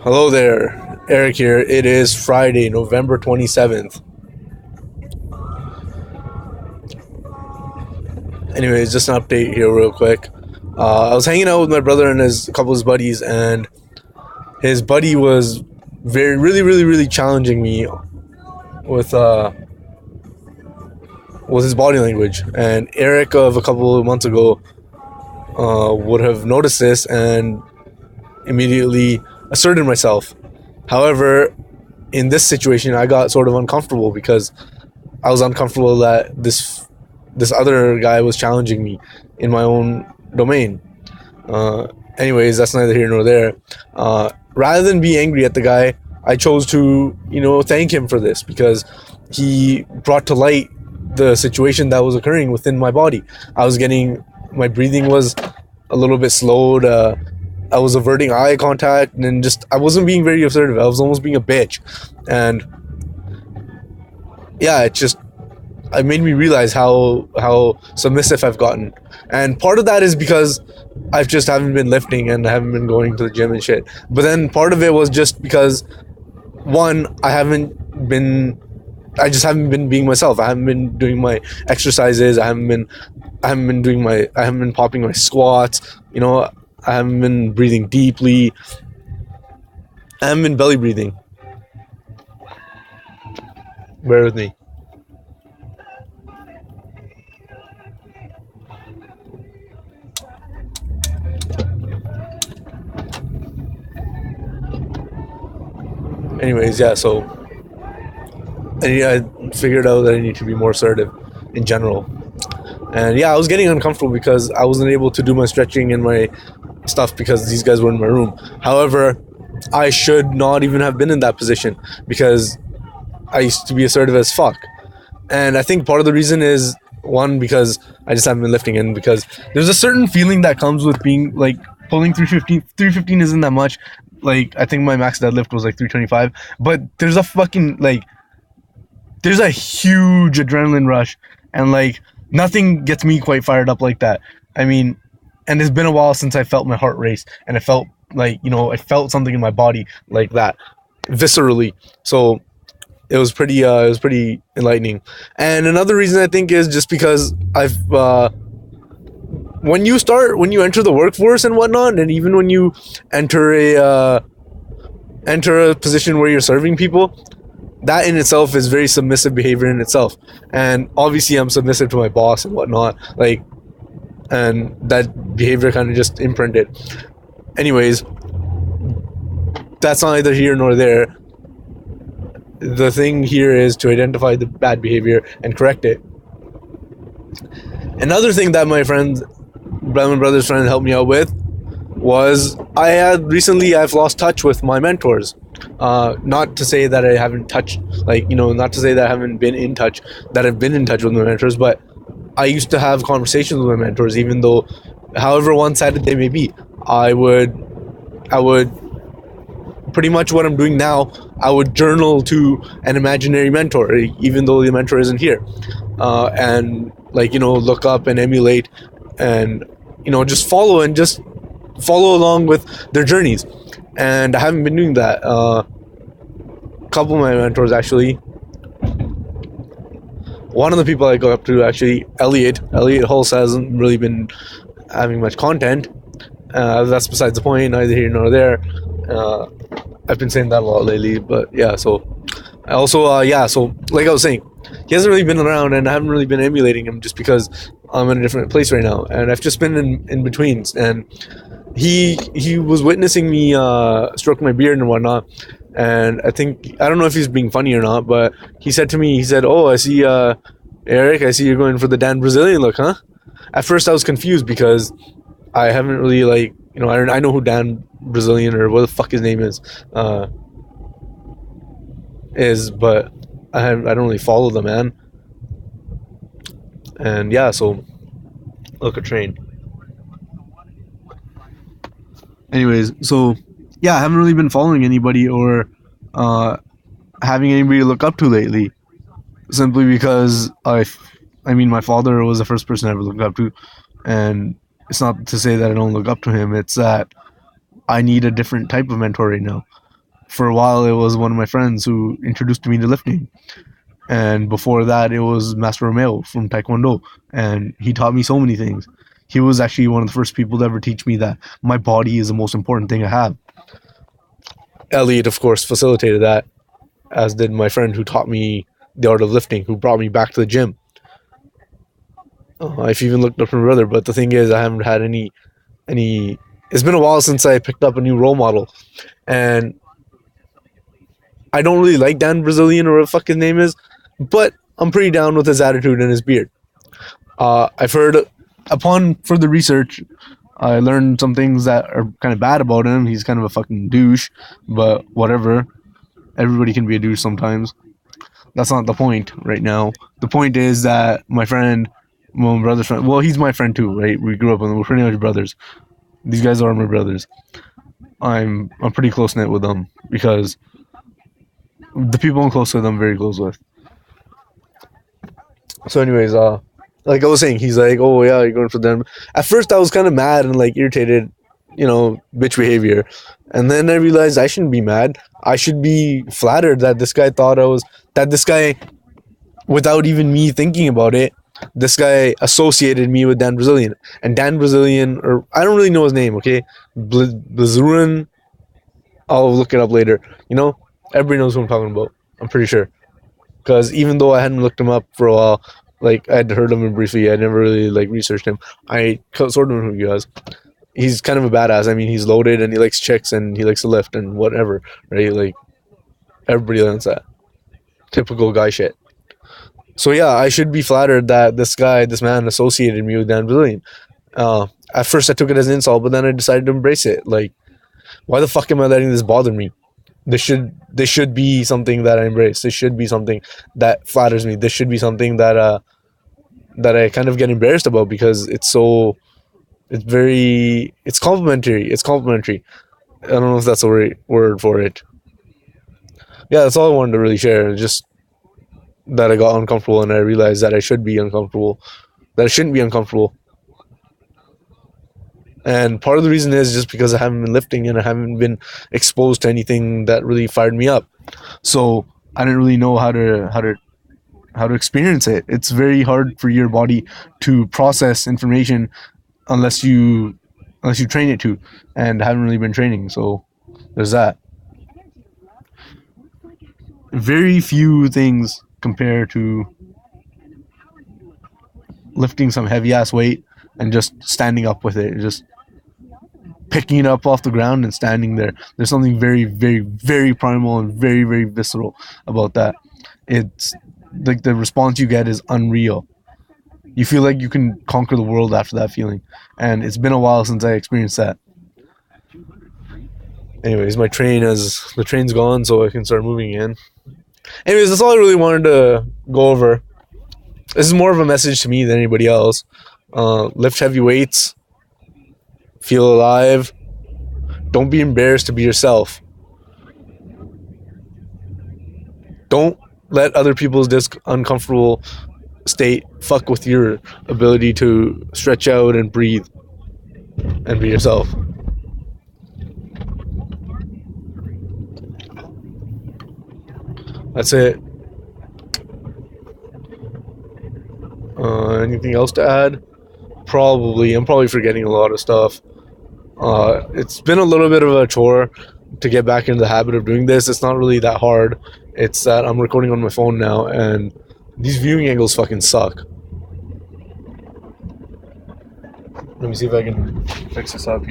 Hello there, Eric here. It is Friday, November 27th. Anyways, just an update here, real quick. I was hanging out with my brother and a couple of his buddies, and his buddy was really challenging me with with his body language. And Eric of a couple of months ago would have noticed this and immediately asserted myself. However, in this situation, I got sort of uncomfortable because I was uncomfortable that this other guy was challenging me in my own domain. Anyways, that's neither here nor there. Rather than be angry at the guy, I chose to, thank him for this because he brought to light the situation that was occurring within my body. My breathing was a little bit slowed. I was averting eye contact and I wasn't being very assertive. I was almost being a bitch. And yeah, it made me realize how submissive I've gotten. And part of that is because I just haven't been lifting and I haven't been going to the gym and shit. But then part of it was just because, one, I just haven't been being myself. I haven't been doing my exercises. I haven't been popping my squats. I haven't been breathing deeply. I haven't been belly breathing. Bear with me. Anyways, yeah, so I figured out that I need to be more assertive in general. And yeah, I was getting uncomfortable because I wasn't able to do my stretching and my stuff because these guys were in my room. However, I should not even have been in that position because I used to be assertive as fuck. And I think part of the reason is, one, because I just haven't been lifting, and because there's a certain feeling that comes with being like pulling 315. 315 isn't that much. Like, I think my max deadlift was like 325, but there's a huge adrenaline rush, and like nothing gets me quite fired up like that. I mean, and it's been a while since I felt my heart race, and I felt like, I felt something in my body like that, viscerally. So it was pretty enlightening. And another reason I think is just because when you enter the workforce and whatnot, and even when you enter a position where you're serving people, that in itself is very submissive behavior in itself. And obviously I'm submissive to my boss and whatnot, like, and that behavior kind of just imprinted. Anyways, that's neither here nor there. The thing here is to identify the bad behavior and correct it. Another thing that my brother's friend helped me out with was I've lost touch with my mentors. Not to say that I haven't not to say that I haven't been in touch, that I've been in touch with my mentors, but I used to have conversations with my mentors, even though, however one-sided they may be. I would pretty much what I'm doing now, I would journal to an imaginary mentor, even though the mentor isn't here, and look up and emulate, and just follow along with their journeys. And I haven't been doing that. A couple of my mentors, actually. One of the people I go up to, actually, Elliot Hulse, hasn't really been having much content. That's besides the point, neither here nor there. I've been saying that a lot lately, but yeah, so I also, so like I was saying, he hasn't really been around, and I haven't really been emulating him just because I'm in a different place right now, and I've just been in betweens. And he was witnessing me stroke my beard and whatnot, and I don't know if he's being funny or not, but he said to me, "Oh, I see, Eric, I see you're going for the Dan Brazilian look, huh?" At first I was confused because I haven't really I know who Dan Brazilian, or what the fuck his name is, but I don't really follow the man. And yeah, so look, a train. Anyways, so yeah, I haven't really been following anybody or having anybody to look up to lately, simply because my father was the first person I ever looked up to, and it's not to say that I don't look up to him, it's that I need a different type of mentor right now. For a while, it was one of my friends who introduced me to lifting. And before that, it was Master Romeo from Taekwondo. And he taught me so many things. He was actually one of the first people to ever teach me that my body is the most important thing I have. Elliot, of course, facilitated that, as did my friend who taught me the art of lifting, who brought me back to the gym. I've even looked up to my brother, but the thing is, I haven't had any. It's been a while since I picked up a new role model, and I don't really like Dan Brazilian or what the fuck his name is, but I'm pretty down with his attitude and his beard. I've heard, upon further research, I learned some things that are kind of bad about him. He's kind of a fucking douche, but whatever. Everybody can be a douche sometimes. That's not the point right now. The point is that my friend, my brother's friend, well, he's my friend too, right? We grew up with him. We're pretty much brothers. These guys are my brothers. I'm pretty close knit with them because the people I'm close with, I'm very close with. So, anyways, like I was saying, he's like, "Oh yeah, you're going for them." At first, I was kind of mad and like irritated, bitch behavior, and then I realized I shouldn't be mad. I should be flattered that this guy without even me thinking about it, this guy associated me with Dan Brazilian. And Dan Brazilian, or I don't really know his name, okay? Blazuran, I'll look it up later. Everybody knows who I'm talking about, I'm pretty sure. Because even though I hadn't looked him up for a while, like, I'd heard of him briefly, I never really, like, researched him. I sort of know who he was. He's kind of a badass. I mean, he's loaded, and he likes chicks, and he likes to lift, and whatever, right? Like, everybody learns that. Typical guy shit. So yeah, I should be flattered that this man associated me with Dan Brazilian. At first I took it as an insult, but then I decided to embrace it. Like, why the fuck am I letting this bother me? This should be something that I embrace. This should be something that flatters me. This should be something that I kind of get embarrassed about because it's complimentary. It's complimentary. I don't know if that's the right word for it. Yeah, that's all I wanted to really share. Just that I got uncomfortable and I realized that I should be uncomfortable, that I shouldn't be uncomfortable. And part of the reason is just because I haven't been lifting and I haven't been exposed to anything that really fired me up. So I didn't really know how to experience it. It's very hard for your body to process information unless you train it to, and I haven't really been training. So there's that. Very few things compare to lifting some heavy ass weight and just standing up with it, just picking it up off the ground and standing there. There's something very, very, very primal and very, very visceral about that. It's like the response you get is unreal. You feel like you can conquer the world after that feeling, and it's been a while since I experienced that. Anyways, the train's gone, so I can start moving again. Anyways, that's all I really wanted to go over. This is more of a message to me than anybody else. Lift heavy weights. Feel alive. Don't be embarrassed to be yourself. Don't let other people's uncomfortable state fuck with your ability to stretch out and breathe and be yourself. That's it. Anything else to add? Probably. I'm probably forgetting a lot of stuff. It's been a little bit of a chore to get back into the habit of doing this. It's not really that hard. It's that I'm recording on my phone now, and these viewing angles fucking suck. Let me see if I can fix this up here.